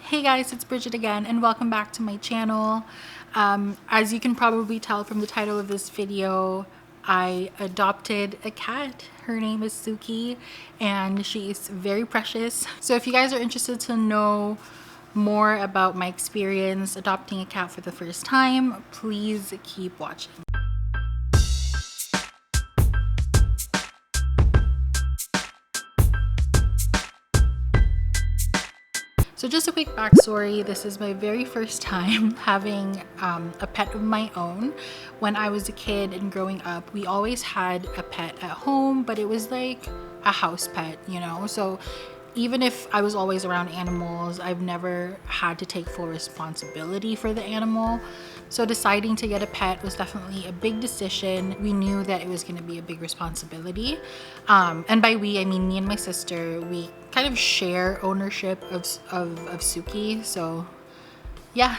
Hey guys, it's Bridget again and welcome back to my channel. As you can probably tell from the title of this video, I adopted a cat. Her name is Suki and she's very precious. So if you guys are interested to know more about my experience adopting a cat for the first time, please keep watching. So just a quick backstory, this is my very first time having a pet of my own. When I was a kid and growing up, we always had a pet at home, but it was like a house pet, you know? So even if I was always around animals, I've never had to take full responsibility for the animal. So deciding to get a pet was definitely a big decision. We knew that it was going to be a big responsibility. And by we, I mean me and my sister. We kind of share ownership of Suki. So yeah.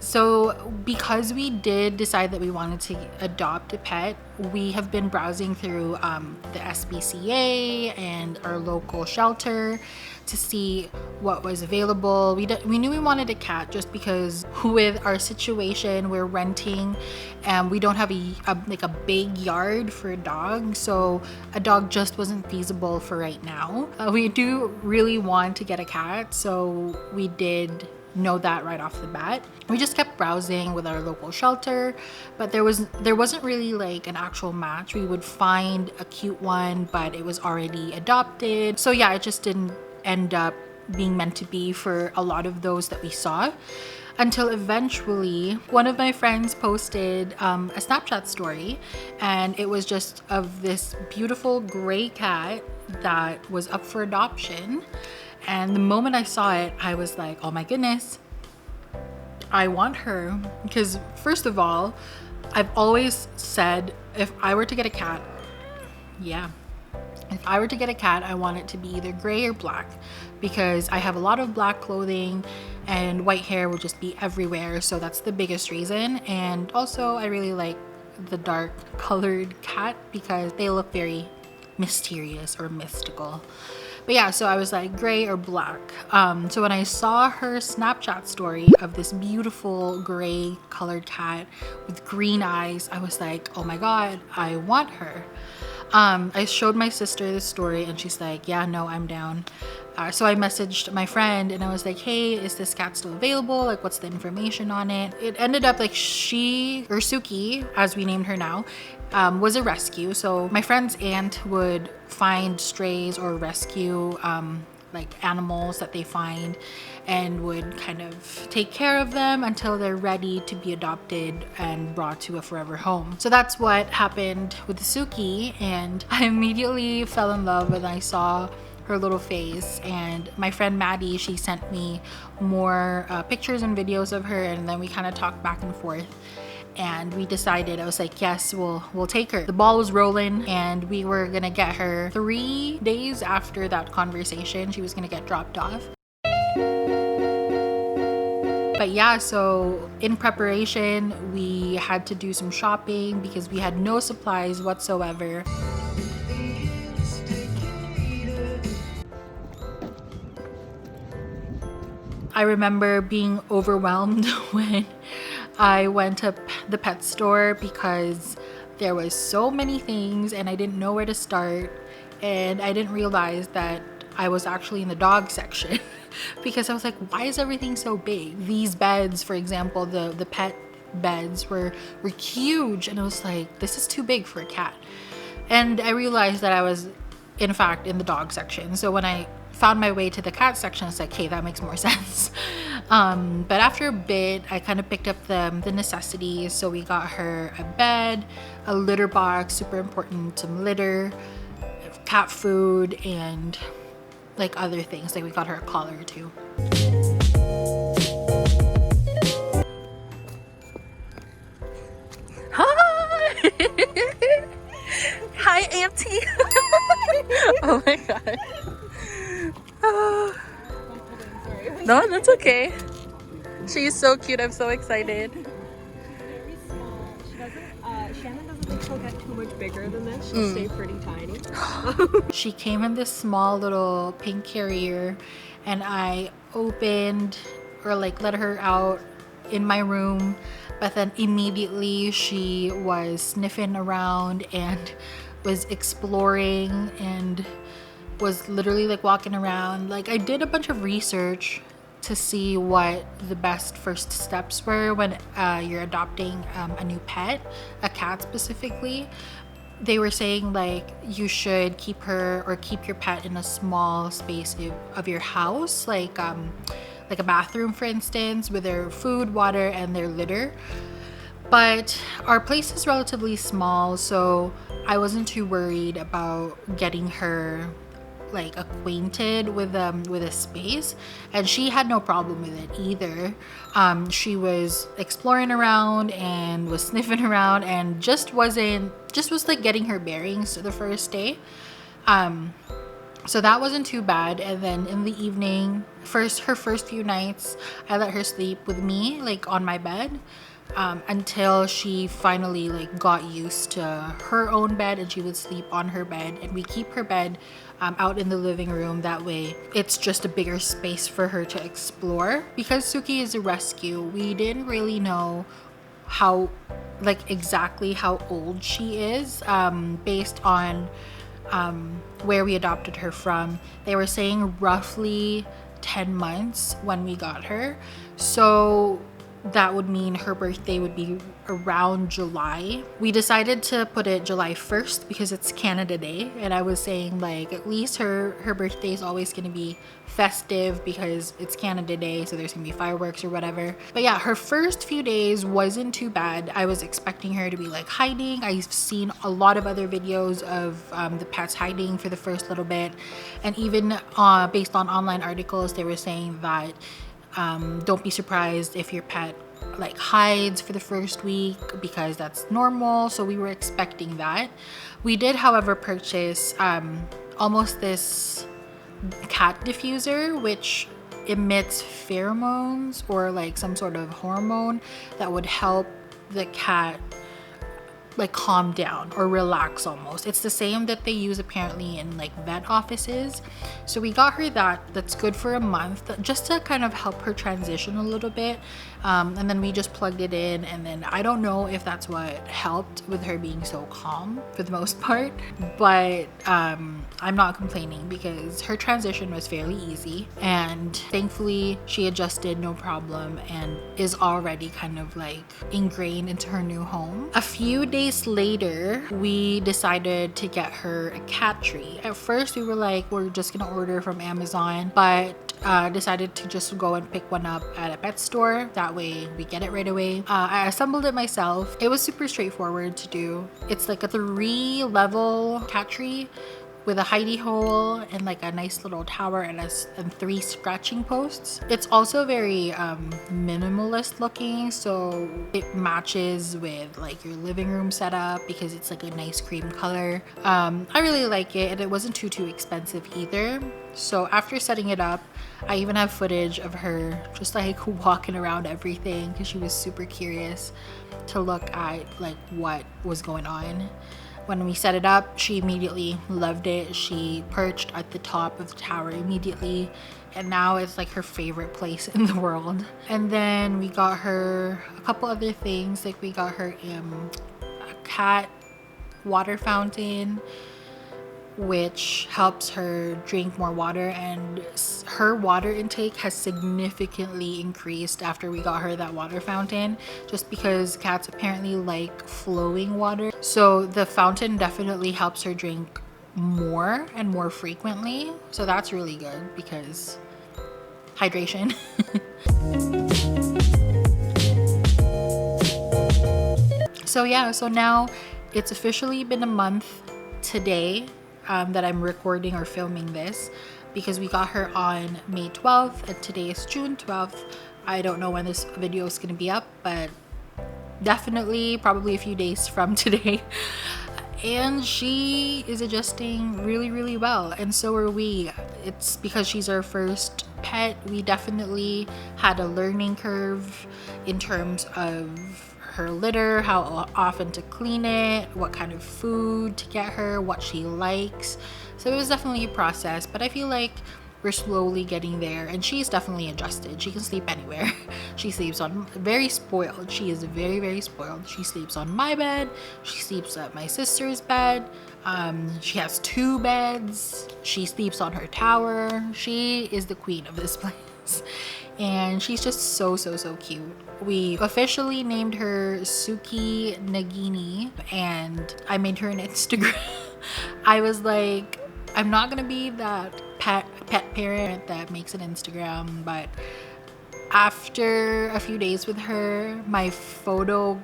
So because we did decide that we wanted to adopt a pet, we have been browsing through the SPCA and our local shelter to see what was available. We knew we wanted a cat just because with our situation, we're renting and we don't have a big yard for a dog, so a dog just wasn't feasible for right now. We do really want to get a cat, so we did know that right off the bat. We just kept browsing with our local shelter, but there wasn't really like an actual match. We would find a cute one, but it was already adopted. So yeah, it just didn't end up being meant to be for a lot of those that we saw, until eventually one of my friends posted a Snapchat story, and it was just of this beautiful gray cat that was up for adoption. And the moment I saw it, I was like, oh my goodness, I want her. Because first of all, I've always said if I were to get a cat, if I were to get a cat, I want it to be either gray or black, because I have a lot of black clothing and white hair will just be everywhere. So that's the biggest reason. And also I really like the dark colored cat because they look very mysterious or mystical. But yeah, so I was like gray or black. So when I saw her Snapchat story of this beautiful gray colored cat with green eyes, I was like, oh my God, I want her. I showed my sister the story and she's like, yeah, no, I'm down. So I messaged my friend and I was like, hey, is this cat still available? Like, what's the information on it? It ended up like Suki, as we named her now, was a rescue. So my friend's aunt would find strays or rescue like animals that they find and would kind of take care of them until they're ready to be adopted and brought to a forever home. So that's what happened with Suki, and I immediately fell in love when I saw her little face. And my friend Maddie, she sent me more pictures and videos of her, and then we kind of talked back and forth. And we decided, I was like, yes, we'll take her. The ball was rolling and we were gonna get her 3 days after that conversation. She was gonna get dropped off. But yeah, so in preparation, we had to do some shopping because we had no supplies whatsoever. I remember being overwhelmed when I went to the pet store because there was so many things and I didn't know where to start, and I didn't realize that I was actually in the dog section because I was like, why is everything so big? These beds, for example, the pet beds were huge, and I was like, this is too big for a cat. And I realized that I was in fact in the dog section. So when I found my way to the cat section, it's like, hey, that makes more sense. But after a bit, I kind of picked up the necessities. So we got her a bed, a litter box, super important, some litter, cat food, and like other things. Like we got her a collar too. Hi! Hi, Auntie! Oh my God. No, that's okay. She's so cute. I'm so excited. Very small. She doesn't. Shannon doesn't like she'll get too much bigger than this. She'll stay pretty tiny. She came in this small little pink carrier, and I opened or like let her out in my room, but then immediately she was sniffing around and was exploring and was literally like walking around. Like, I did a bunch of research to see what the best first steps were when you're adopting a new pet, a cat specifically. They were saying like you should keep her or keep your pet in a small space of your house, like a bathroom, for instance, with their food, water, and their litter. But our place is relatively small, so I wasn't too worried about getting her like acquainted with a space, and she had no problem with it either. She was exploring around and was sniffing around and just was like getting her bearings the first day. So that wasn't too bad. And then in the evening, her first few nights, I let her sleep with me like on my bed, until she finally like got used to her own bed, and she would sleep on her bed, and we keep her bed out in the living room. That way it's just a bigger space for her to explore. Because Suki is a rescue, we didn't really know how like exactly how old she is, based on where we adopted her from. They were saying roughly 10 months when we got her, so that would mean her birthday would be around July. We decided to put it July 1st because it's Canada Day, and I was saying like at least her birthday is always going to be festive because it's Canada Day, so there's gonna be fireworks or whatever. But yeah, her first few days wasn't too bad. I was expecting her to be like hiding. I've seen a lot of other videos of the pets hiding for the first little bit, and even based on online articles, they were saying that don't be surprised if your pet like hides for the first week because that's normal. So we were expecting that. We did, however, purchase almost this cat diffuser which emits pheromones or like some sort of hormone that would help the cat like calm down or relax almost. It's the same that they use apparently in like vet offices. So we got her that's good for a month just to kind of help her transition a little bit, and then we just plugged it in, and then I don't know if that's what helped with her being so calm for the most part, but I'm not complaining because her transition was fairly easy, and thankfully she adjusted no problem and is already kind of like ingrained into her new home. A few days later, we decided to get her a cat tree. At first we were like, we're just gonna order from Amazon, but decided to just go and pick one up at a pet store. That way we get it right away. I assembled it myself. It was super straightforward to do. It's like a 3-level cat tree with a hidey hole and like a nice little tower and 3 scratching posts. It's also very minimalist looking, so it matches with like your living room setup because it's like a nice cream color. I really like it, and it wasn't too expensive either. So after setting it up, I even have footage of her just like walking around everything because she was super curious to look at like what was going on. When we set it up, she immediately loved it. She perched at the top of the tower immediately, and now it's like her favorite place in the world. And then we got her a couple other things, like we got her a cat water fountain, which helps her drink more water, and her water intake has significantly increased after we got her that water fountain, just because cats apparently like flowing water. So the fountain definitely helps her drink more and more frequently, so that's really good because hydration. So yeah, so now it's officially been a month today that I'm recording or filming this, because we got her on May 12th and today is June 12th. I don't know when this video is going to be up, but definitely probably a few days from today. And she is adjusting really well, and so are we. It's because she's our first pet. We definitely had a learning curve in terms of her litter, how often to clean it, what kind of food to get her, what she likes. So it was definitely a process, but I feel like we're slowly getting there, and she's definitely adjusted. She can sleep anywhere. She sleeps on, very spoiled. She is very, very spoiled. She sleeps on my bed. She sleeps at my sister's bed. She has 2 beds. She sleeps on her tower. She is the queen of this place. And she's just so cute. We officially named her Suki Nagini, and I made her an Instagram. I was like, I'm not gonna be that pet parent that makes an Instagram, but after a few days with her, my photo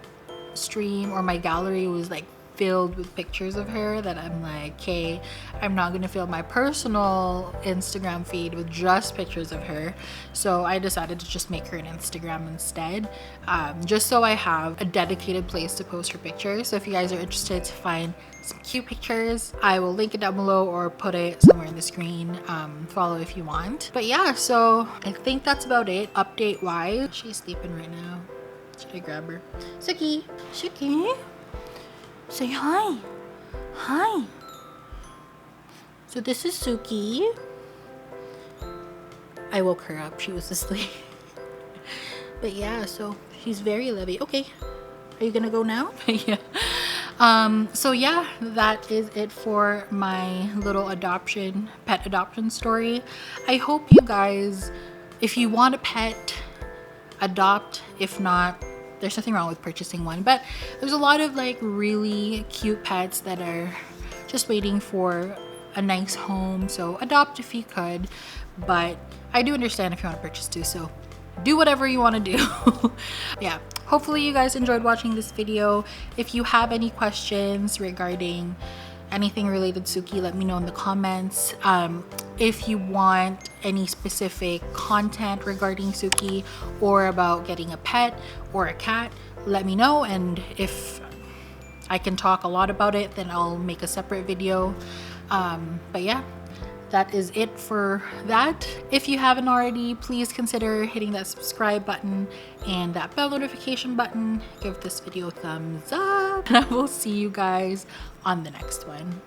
stream or my gallery was like filled with pictures of her that I'm like, okay, I'm not gonna fill my personal Instagram feed with just pictures of her. So I decided to just make her an Instagram instead, just so I have a dedicated place to post her pictures. So if you guys are interested to find some cute pictures, I will link it down below or put it somewhere in the screen. Follow if you want. But yeah, so I think that's about it update wise. She's sleeping right now. Should I grab her? Suki, say hi. Hi. So this is Suki. I woke her up. She was asleep. But yeah, so she's very lovey. Okay. Are you gonna go now? Yeah. So yeah, that is it for my little pet adoption story. I hope you guys, if you want a pet, adopt. If not, there's nothing wrong with purchasing one, but there's a lot of like really cute pets that are just waiting for a nice home. So adopt if you could, but I do understand if you want to purchase too, so do whatever you want to do. Yeah, hopefully you guys enjoyed watching this video. If you have any questions regarding anything related to Suki, let me know in the comments. If you want any specific content regarding Suki or about getting a pet or a cat, let me know, and if I can talk a lot about it, then I'll make a separate video. But yeah, that is it for that. If you haven't already, please consider hitting that subscribe button and that bell notification button. Give this video a thumbs up, and I will see you guys on the next one.